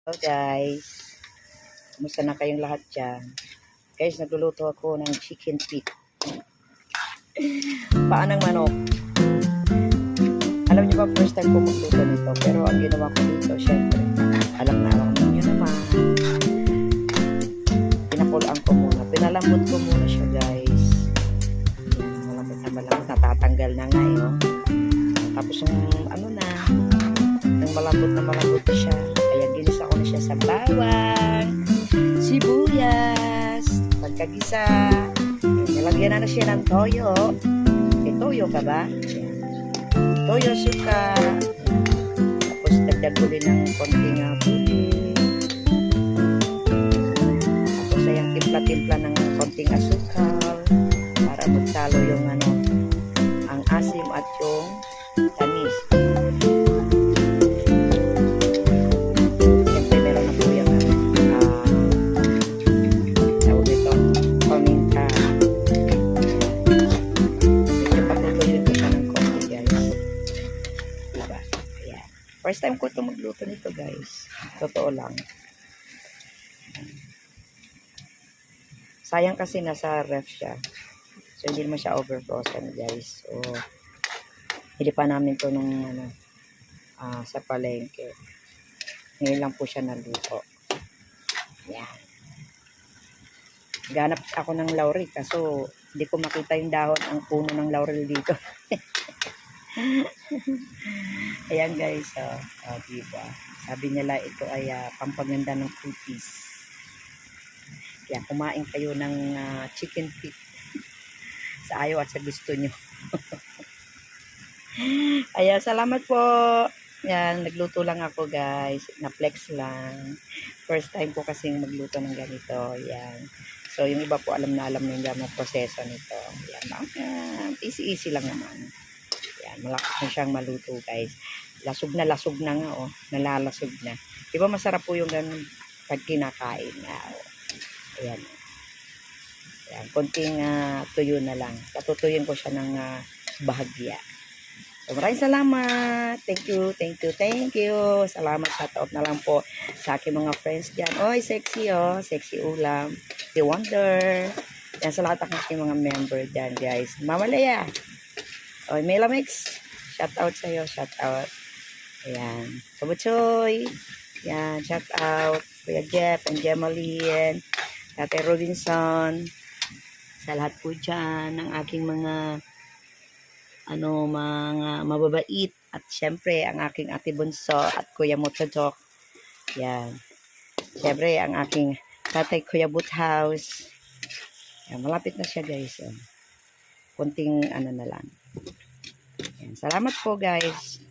Hello guys, kumusta na kayong lahat dyan? Guys, nagluluto ako ng chicken feet. Paan ng manok. Alam niyo ba, first time ko magluto nito. Pero ang ginawa ko dito, syempre, alam niyo naman. Pinakulaan ko muna. Pinalambot ko muna siya guys. Malambot na malambot. Natatanggal na nga yun. Tapos yung malambot na siya. Kaya ginisa ko na siya sa bawang, sibuyas, pagkagisa. Nilagyan na siya ng toyo. May toyo ka ba? Toyo, suka. Tapos dagdag ko din ng konting tubig. Tapos ayang timpla-timpla ng konting asukal para magsalo yung ang asim at yung tamis. First time ko ito magluto nito guys. Totoo lang. Sayang kasi nasa ref siya. So hindi naman siya over-frozen guys. So hindi pa namin ito nung sa palengke. Ngayon lang po siya naluto. Yan. Ganap ako ng laurel. Kaso hindi ko makita yung dahon ang puno ng laurel dito. Ayan guys, diba? Sabi nila ito ay pampaganda ng cookies. Kaya kumain kayo ng chicken feet sa ayaw at sa gusto nyo. Ayan, salamat po. Yan, nagluto lang ako guys. Na-flex lang. First time ko kasing magluto ng ganito. Yan. So, yung iba po alam na yung proseso nito. Yan, easy lang naman. Yan, malakas na siyang maluto guys. Lasog na nga nalalasog na. Diba masarap po yung ganun pag kinakain. Ayan. Ayan, konting tuyo na lang. Patutuyin ko siya ng bahagya. So, maraming salamat. Thank you. Salamat, shout out na lang po sa aking mga friends dyan. Oy, sexy sexy ulam. The Wonder. Yan, sa lahat ng aking mga member dyan guys. Mamalaya. Oy, Melamix. Shout out sa'yo, shout out. Ayan. Kabuchoy. Yan, shout out. Kuya Jeff and Gemaline. Tate Robinson. Sa lahat po dyan ng aking mga mga mababait. At syempre, ang aking ate Bunso at Kuya Motojok. Yan. Syempre, ang aking tatay Kuya Boothouse. Yan, malapit na siya guys. Yan. Kunting na lang. Yan. Salamat po guys.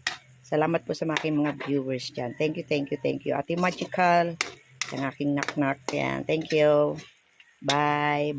Salamat po sa aking mga viewers dyan. Thank you. Ate Magical. Ang aking knock-knock. Yan. Thank you. Bye.